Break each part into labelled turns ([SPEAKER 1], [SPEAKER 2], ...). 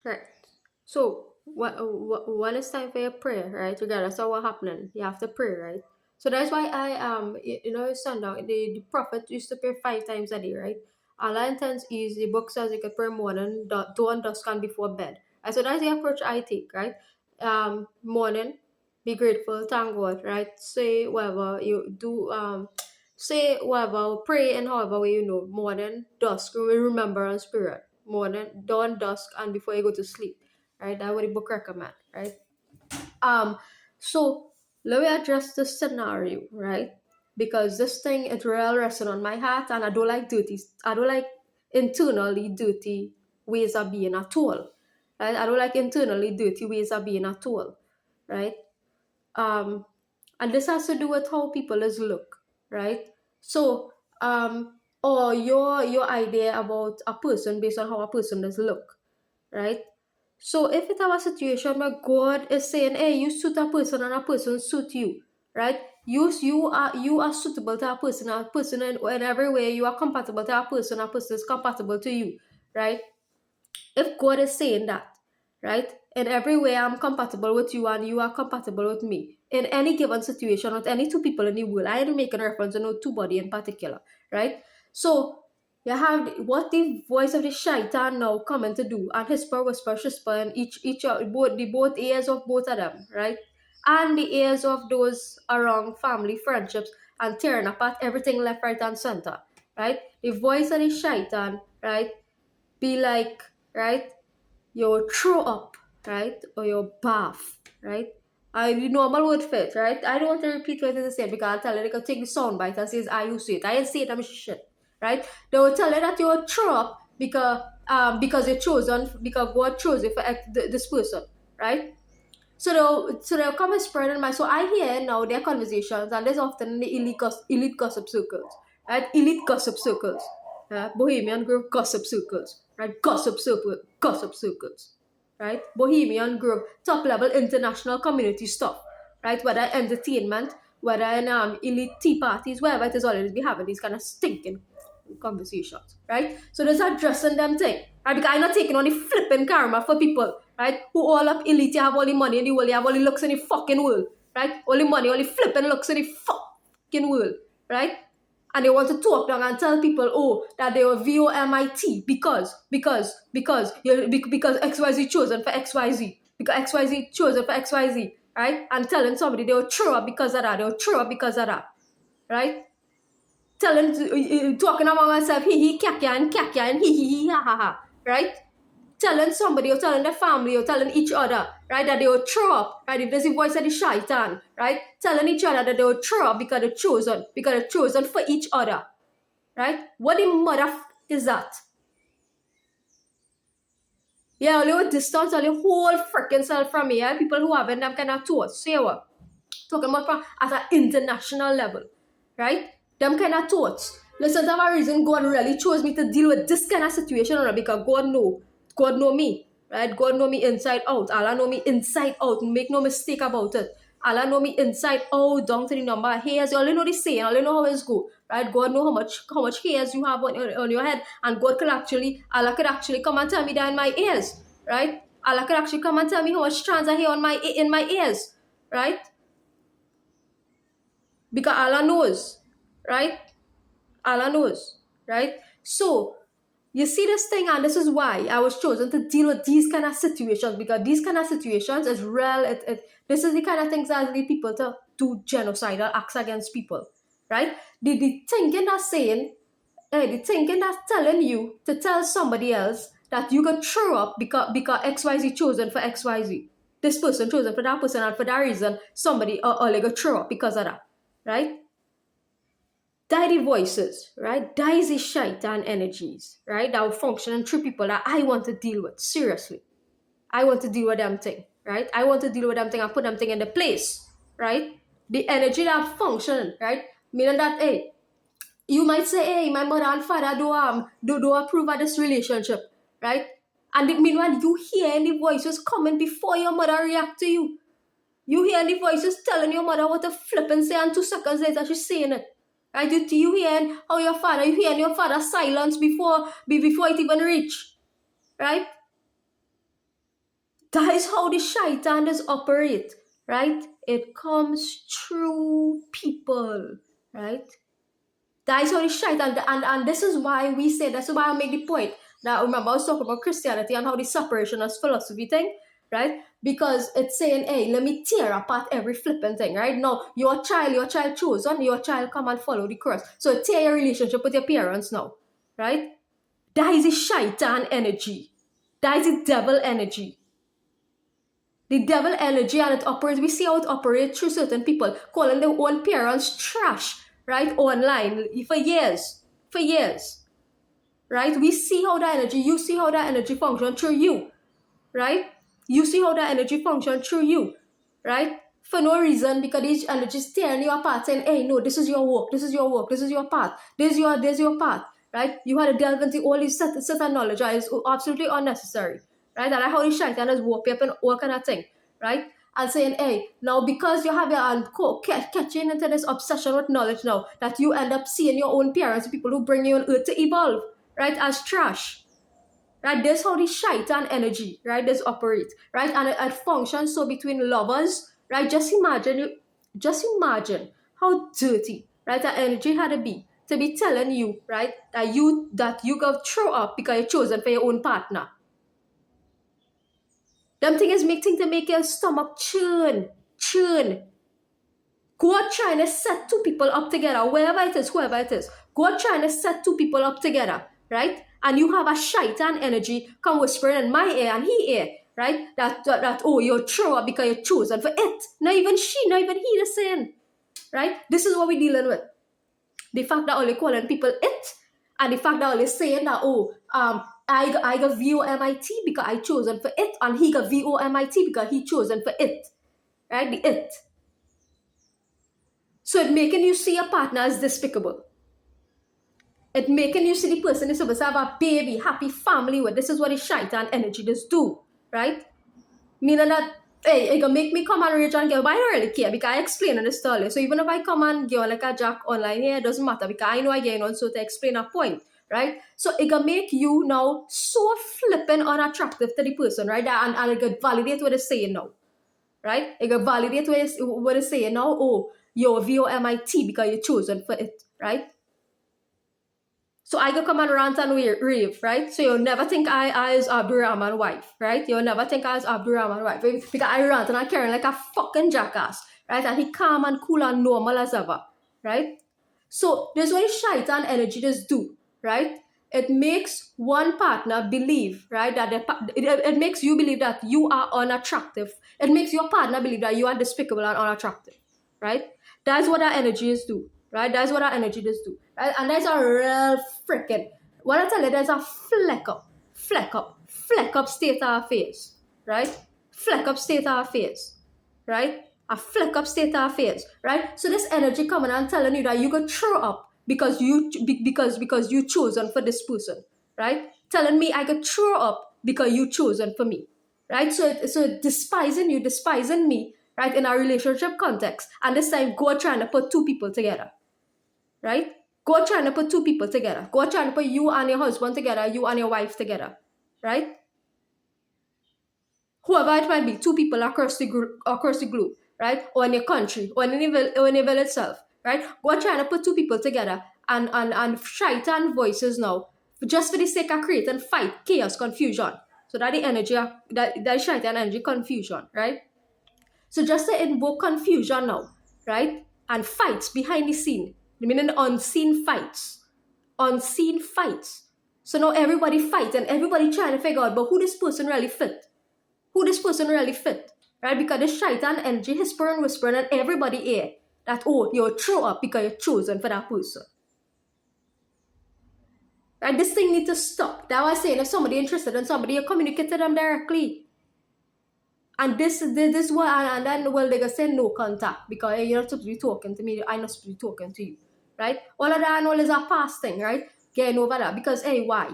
[SPEAKER 1] Right. So when it's time for your prayer, right? Regardless of what happening, you have to pray, right? So that's why sundown. The prophet used to pray 5 times a day, right? Allah intends is the book says you can pray morning, dawn, dusk, and before bed. And so that's the approach I take, right? Morning, be grateful, thank God, right? Say whatever you do, say whatever, pray in however way you know. Morning, dusk, remember on spirit. Morning, dawn, dusk, and before you go to sleep. Right? That's what the book recommend, right? Um, so let me address the scenario, right? Because this thing it really resting on my heart, and I don't like internally dirty ways of being at all. Right? I don't like internally dirty ways of being at all. Right? Um, and this has to do with how people is look, right? So, or your idea about a person based on how a person does look, right? So if it have a situation where God is saying, hey, you suit a person and a person suit you, right? You are suitable to a person in every way you are compatible to a person is compatible to you, right? If God is saying that, right? In every way, I'm compatible with you and you are compatible with me. In any given situation with any two people in the world, I ain't making reference to no two body in particular, right? So you have what the voice of the shaitan now coming to do, and whisper in both ears of both of them, right? And the ears of those around family, friendships, and tearing apart everything left, right, and center, right? The voice of the shaitan, right? Be like, right? Your throw up, right? Or your bath, right? I the normal word fit, right? I don't want to repeat what it said because I'll tell you they can take the sound bite and say I used to it. I didn't say it, I'm shit. Right? They will tell you that you're throw up because you're chosen because God chose you for this person, right? So they'll come and spread in my so I hear now their conversations and there's often in the elite gossip circles, right? Elite gossip circles, Bohemian Grove gossip circles, right? Gossip circles, right? Bohemian Grove top level international community stuff, right? Whether entertainment, whether in elite tea parties, wherever it is always be having these kind of stinking conversations, right? So there's addressing them thing, right? Because I'm not taking on the flipping karma for people, right? Who all up elite, you have all the money in the world, you have all the looks in the fucking world, right? All the money, all the flipping looks in the fucking world, right? And they want to talk down and tell people, oh, that they were VOMIT because XYZ chosen for XYZ, because XYZ chosen for XYZ, right? And telling somebody they were true up because of that, they were true up because of that, right? Talking among myself, he kaka and he ha ha ha, right? Telling somebody or telling their family or telling each other, right, that they will throw up, right? If there's a voice of the shaitan, right? Telling each other that they will throw up because they're chosen for each other, right? What the is that? Yeah, only with distance, only whole freaking self from me, yeah? People who haven't them kind of thoughts. Say what? Talking about from at an international level, right? Them kind of thoughts. Listen, that's a reason God really chose me to deal with this kind of situation, because God know me, right? God know me inside out. Allah know me inside out. Make no mistake about it. Allah know me inside out, down to the number of hairs. You only know the saying, only know how it's go, right? God know how much hairs you have on your head, and Allah could actually come and tell me that in my ears, right? Allah could actually come and tell me how much strands I hear in my ears, right? Because Allah knows, right? Allah knows, right? So you see this thing, and this is why I was chosen to deal with these kind of situations, because these kind of situations is real. This is the kind of things that lead people to do genocidal acts against people, right? The thinking that's saying, the thinking that's telling you to tell somebody else that you could throw up because XYZ chosen for XYZ. This person chosen for that person, and for that reason, somebody or like a throw up because of that, right? Daddy voices, right? That is the shaitan energies, right? That will function in three people that I want to deal with. Seriously. I want to deal with them thing, right? I want to deal with them thing and put them thing in the place, right? The energy that function, right? Meaning that, hey, you might say, hey, my mother and father do approve of this relationship, right? And meanwhile, you hear the voices coming before your mother react to you. You hear the voices telling your mother what to flip and say, and 2 seconds later she's saying it. Right? You hearing how you hearing your father silence before it even reach. Right? That is how the shaitan does operate, right? It comes through people, right? That is how the shaitan, and this is why we say, that's why I make the point that, remember I was talking about Christianity and how the separation as philosophy thing, right? Because it's saying, hey, let me tear apart every flipping thing, right? No, your child chosen, your child come and follow the cross. So tear your relationship with your parents now, right? That is the shaitan energy. That is the devil energy. The devil energy, and it operates, we see how it operates through certain people calling their own parents trash, right? Online for years. For years. Right? We see how that energy, you see how that energy functions through you. Right? You see how that energy functions through you. Right? For no reason, because these energies tearing you apart, saying, hey, no, this is your work, this is your work, this is your path, this is your path. Right? You had to delve into all these certain knowledge that is absolutely unnecessary. Right? And I how the shaitan is warp up and all kind of thing. Right? And saying, hey, now because you have your catching into this obsession with knowledge now, that you end up seeing your own parents, people who bring you on earth to evolve, right, as trash. Right? That's how the shaitan energy, right, does operate, right? And it functions so between lovers, right? Just imagine how dirty, right, that energy had to be telling you, right, that you go throw up because you're chosen for your own partner. Them things to make your stomach churn. Go trying to set two people up together, whoever it is. Go trying to set two people up together, right? And you have a shaitan energy come whispering in my ear and he ear, right? That oh, you're throw up because you're chosen for it. Not even he the same, right? This is what we're dealing with. The fact that only calling people it, and the fact that only saying that, oh, I got VOMIT because I chosen for it, and he got VOMIT because he chosen for it, right? The it. So it making you see a partner as despicable. It making you see the person is supposed to have a baby, happy family with. This is what the shaitan energy does do, right? Meaning that, hey, it gonna make me come and rage and go, but I don't really care because I explain in the story. So even if I come and go like a jack online here, it doesn't matter because I know I get on so to explain a point, right? So it gonna make you now so flipping unattractive to the person, right? And it gonna validate what it's saying now, right? It gonna validate what it's saying now. Oh, you're VOMIT because you're chosen for it, right? So I go come and rant and rave, right? So you'll never think I is Abdurrahman's wife, right? You'll never think I is Abdurrahman's wife. Because I rant and I carry like a fucking jackass, right? And he calm and cool and normal as ever, right? So there's what shaitan energy does do, right? It makes one partner believe, right, that it makes you believe that you are unattractive. It makes your partner believe that you are despicable and unattractive, right? That's what our energies do, right? That's what our energy does do, right? And there's a real freaking, what I tell you, there's a fleck up state of affairs, right? Fleck up state of affairs, right? A fleck up state of affairs, right? So this energy coming and telling you that you could throw up because you chosen for this person, right? Telling me I could throw up because you chosen for me, right? So despising me, right, in a relationship context, and this time go trying to put two people together, right? Go trying to put two people together. Go trying to put you and your husband together, you and your wife together, right? Whoever it might be, two people across the globe, right? Or in your country, or in the village itself, right? Go trying to put two people together and shaitan voices now, just for the sake of creating fight, chaos, confusion. So that the energy, that shaitan energy, confusion, right? So just to invoke confusion now, right? And fights behind the scene, meaning unseen fights. Unseen fights. So now everybody fights and everybody trying to figure out, but who this person really fit? Who this person really fit, right? Because the shaitan energy whispering and everybody hear that, oh, you're throw up because you're chosen for that person. Right? This thing needs to stop. That's why I say if somebody interested in somebody, you communicate to them directly. And this what, and then, well, they're going to say no contact because hey, you're not supposed to be talking to me, I'm not supposed to be talking to you, right? All of that and all is a past thing, right? Getting over that because, hey, why?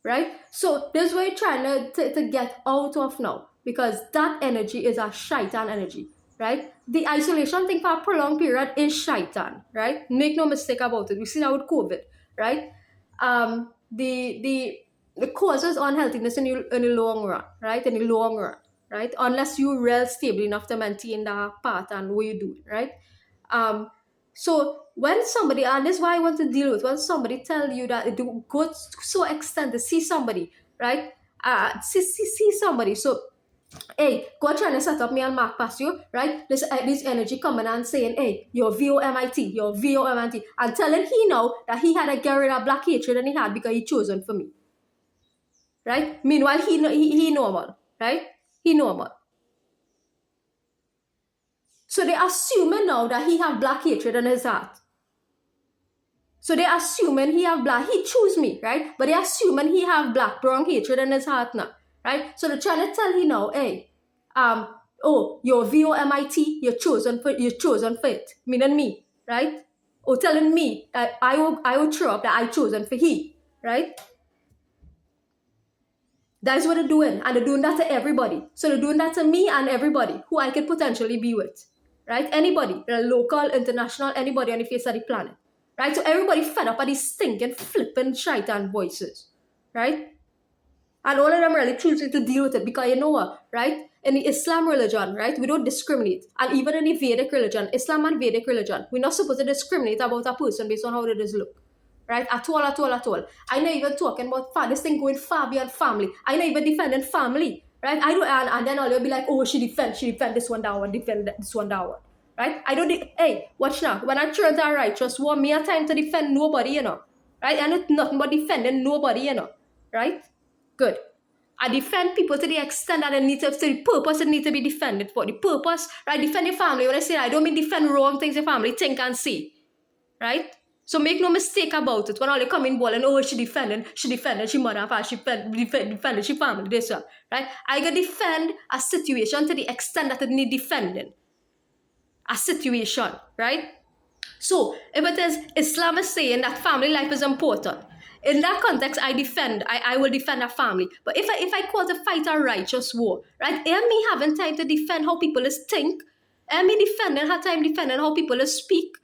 [SPEAKER 1] Right? So this is what you're trying to get out of now, because that energy is a shaitan energy, right? The isolation thing for a prolonged period is shaitan, right? Make no mistake about it. We see that with COVID, right? it causes unhealthiness in the long run, right? In the long run, right? Unless you're real stable enough to maintain that path and what you do, right? So when somebody, and this is why I want to deal with, when somebody tell you that it go so extent to see somebody, right? See somebody. So hey, God trying to set up me and Mark past you, right? This energy coming and saying, hey, you're VOMIT, you're VOMIT, and telling he know that he had a get rid of black hatred and he had because he chosen for me, right? Meanwhile, he normal, right? He normal. So they assuming now that he have black hatred in his heart. So they assuming he have black, he choose me, right? But they assuming he have black, brown hatred in his heart now, right? So they're trying to tell you now, hey, oh, you're VOMIT, you're chosen for it, meaning me, right? Or telling me that I will throw up that I chosen for he, right? That's what they're doing, and they're doing that to everybody. So they're doing that to me and everybody who I could potentially be with, right? Anybody, local, international, anybody on the face of the planet, right? So everybody fed up at these stinking, flipping, shaitan voices, right? And all of them really choosing to deal with it because you know what, right? In the Islam religion, right, we don't discriminate. And even in the Vedic religion, Islam and Vedic religion, we're not supposed to discriminate about a person based on how they just look. Right? At all. I'm not even talking about this thing going far beyond family. I'm not even defending family. Right? I don't, and then all you'll be like, oh, she defend this one, that one, defend this one, that one. Right? I don't, hey, watch now. When I turn to a righteous war, me a time to defend nobody, you know. Right? And it's nothing but defending nobody, you know. Right? Good. I defend people to the extent that they need to, the purpose it needs to be defended for. The purpose, right? Defend your family. When I say that, I don't mean defend wrong things your family think and see. Right? So make no mistake about it. When all they come in ball and oh she defended, she mother, she defended, she family, this one. Right? I can defend a situation to the extent that it need defending. A situation, right? So if it is Islam is saying that family life is important, in that context, I will defend a family. But if I call to fight a righteous war, right? And me having time to defend how people is think, and me defending how people is speak,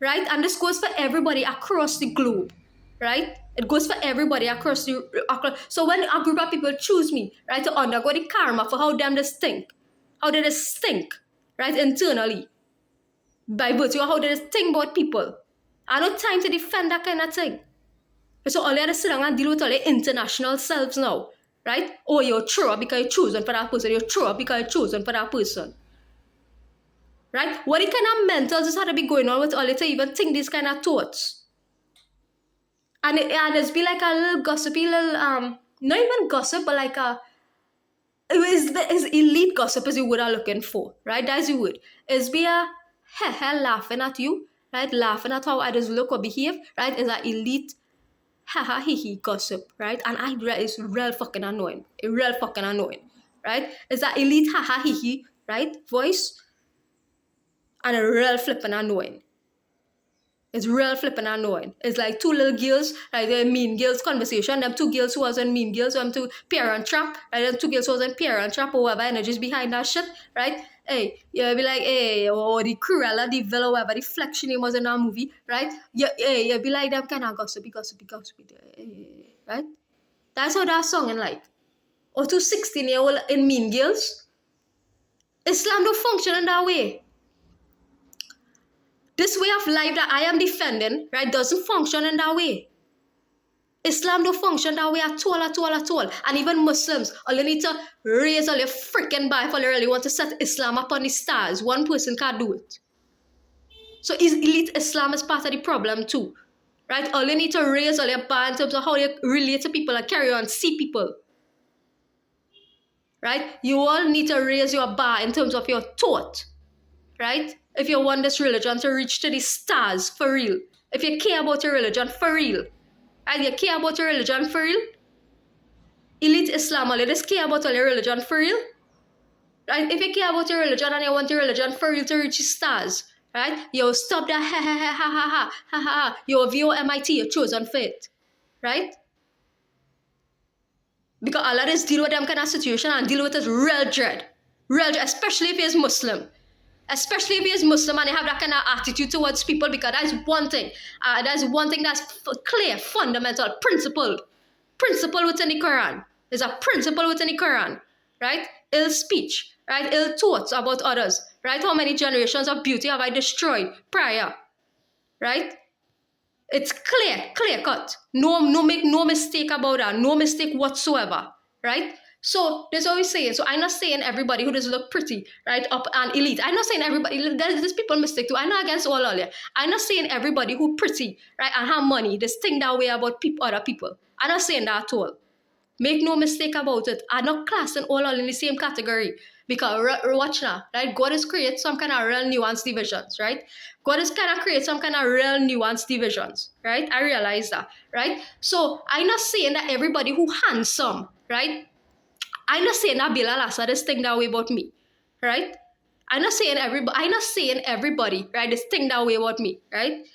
[SPEAKER 1] right? And this goes for everybody across the globe, right? It goes for everybody across. So when a group of people choose me, right, to undergo the karma for how them they stink, how they just stink, right, internally, by virtue of how they just think about people, I don't time to defend that kind of thing. So all you have to sit down and deal with all the international selves now, right? Oh, you're true because you're chosen for that person. You're true because you're chosen for that person. Right? What kind of mental just had to be going on with all to even think these kind of thoughts? And it's be like a little gossipy little not even gossip, but like it's elite gossip as you would are looking for, right? That's you would. It's be a laughing at you, right? Laughing at how others look or behave, right? Is an elite gossip, right? And it's real fucking annoying. Right? It's that elite right? Voice. And a real flipping annoying. It's real flipping annoying. It's like two little girls, like the Mean Girls conversation. Them two girls who was in Mean Girls, them two Parent Trap, right? Them two girls who was in Parent Trap or whatever energies behind that shit, right? Hey, you'll be like, hey, or the Cruella, the Villa, whatever the flex name was in that movie, right? You'll be like them kind of gossipy, right? That's how that song and like. Or two 16-year-old in Mean Girls. Islam don't function in that way. This way of life that I am defending, right, doesn't function in that way. Islam don't function that way at all. And even Muslims, all you need to raise all your freaking bar if you really want to set Islam up on the stars. One person can't do it. So elite Islam is part of the problem too. Right? All you need to raise all your bar in terms of how you relate to people and carry on, see people. Right? You all need to raise your bar in terms of your thought. Right? If you want this religion to reach to the stars for real. If you care about your religion for real. And you care about your religion for real. Elite Islam, you just care about your religion for real. Right? If you care about your religion and you want your religion for real to reach the stars. Right? You stop that You're VOMIT, you're chosen for it. Right? Because Allah just deal with them kind of situation and deal with it real dread. Especially if he's Muslim. Especially if he is Muslim and he have that kind of attitude towards people, because that's one thing. That's one thing that's clear, fundamental, principled. principle within the Quran. There's a principle within the Quran, right? Ill speech, right? Ill thoughts about others, right? How many generations of beauty have I destroyed prior, right? It's clear cut. Make no mistake about that. No mistake whatsoever, right? So that's what we're saying. So I'm not saying everybody who doesn't look pretty, right, up and elite. I'm not saying everybody. There's people mistake too. I'm not against all of it. I'm not saying everybody who pretty, right, and have money, they think that way about other people. I'm not saying that at all. Make no mistake about it. I'm not classing all in the same category. Because watch now, right? God has created some kind of real nuanced divisions, right? God has kind of created some kind of real nuanced divisions, right? I realize that, right? So I'm not saying that everybody who handsome, right? I'm not saying that Bilal Assad is think that way about me, right? I'm not saying everybody, right, is think that way about me, right?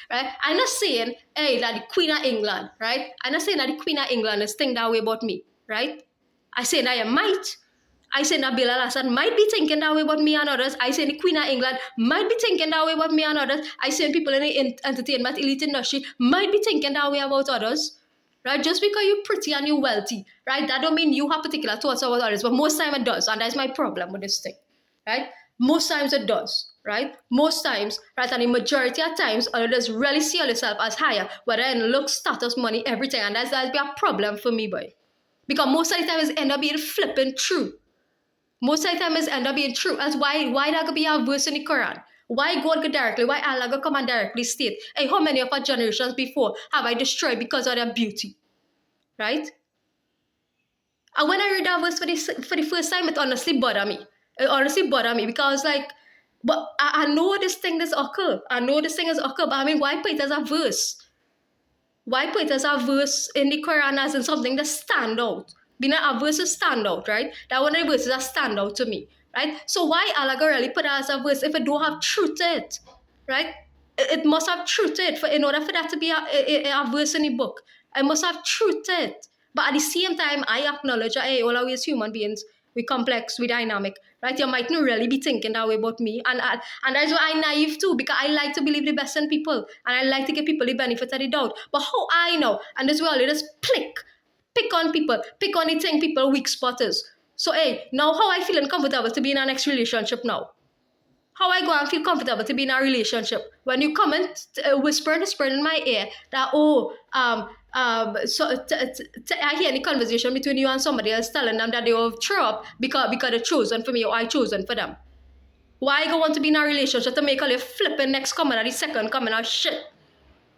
[SPEAKER 1] Right? I'm not saying, hey, that the Queen of England, right? I'm not saying that the Queen of England is think that way about me, right? I say that you might. I say that Bilal Assad might be thinking that way about me and others. I say the Queen of England might be thinking that way about me and others. I say people in the entertainment elite industry might be thinking that way about others. Right? Just because you're pretty and you're wealthy, right? That don't mean you have particular thoughts about others, but most time it does, and that's my problem with this thing, right? Most times it does, right? Most times, right? And the majority of times, others really see yourself as higher, whether in looks, status, money, everything, and that'll be a problem for me, boy. Because most of the time it end up being flipping true. Most of the time it end up being true. That's why that could be a verse in the Quran. Why God go directly? Why Allah go come and directly state, hey, how many of our generations before have I destroyed because of their beauty? Right? And when I read that verse for the first time, it honestly bothered me. It honestly bothered me because but I know this thing is occur. I know this thing is occur, but I mean, why put it as a verse? Why put it as a verse in the Quran as in something that stand out? Being a verse is stand out, right? That one of the verses that stand out to me, right? So why Allah go really put it as a verse if it don't have truth to it, right? It must have truth to it in order for that to be a verse in the book. It must have truth to it. But at the same time, I acknowledge that, hey, all of us human beings, we complex, we dynamic, right? You might not really be thinking that way about me. And that's why I'm naive too, because I like to believe the best in people. And I like to give people the benefit of the doubt. But how I know, and this way I just pick on people, pick on the thing people weak spot is. So, hey, now how I feel uncomfortable to be in our next relationship now? How I go and feel comfortable to be in a relationship when you come and whisper in my ear that, I hear any conversation between you and somebody else telling them that they will throw up because they're chosen for me or I chosen for them. Why I go want to be in a relationship to make all your flipping next comment or the second comment or shit,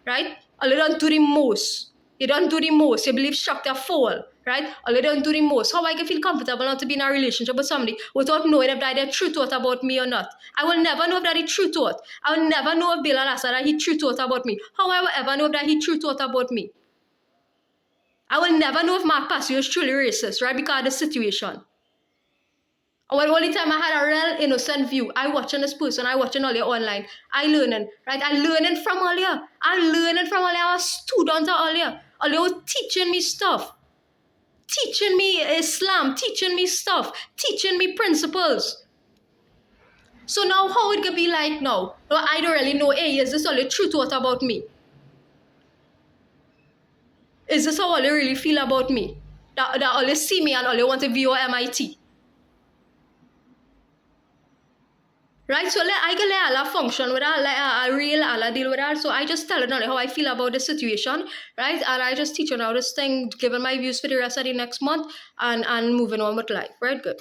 [SPEAKER 1] right? Or you don't do the most. You don't do the most. You believe structure fall, right? Or you don't do the most. How I can feel comfortable not to be in a relationship with somebody without knowing if they're true thought about me or not. I will never know if that he true thought. I will never know if Bilal Assad that he true thought about me. How I will ever know if that he true thought about me? I will never know if Mark Passio is truly racist, right? Because of the situation. Well, the only time I had a real innocent view, I watching this person, I watching all your online, I learning, right? I learning from all you. I learning from all you. I was student of all you. All you teaching me stuff. Teaching me Islam, teaching me stuff, teaching me principles. So now how it could be like now? Well, I don't really know, hey, is this all the truth thought about me? Is this how all you really feel about me? That all you see me and all you want to view MIT? Right, so I can let Allah function with that, let a real Allah deal with that. So I just tell her how I feel about the situation, right? And I just teach her now this thing, giving my views for the rest of the next month and moving on with life, right? Good.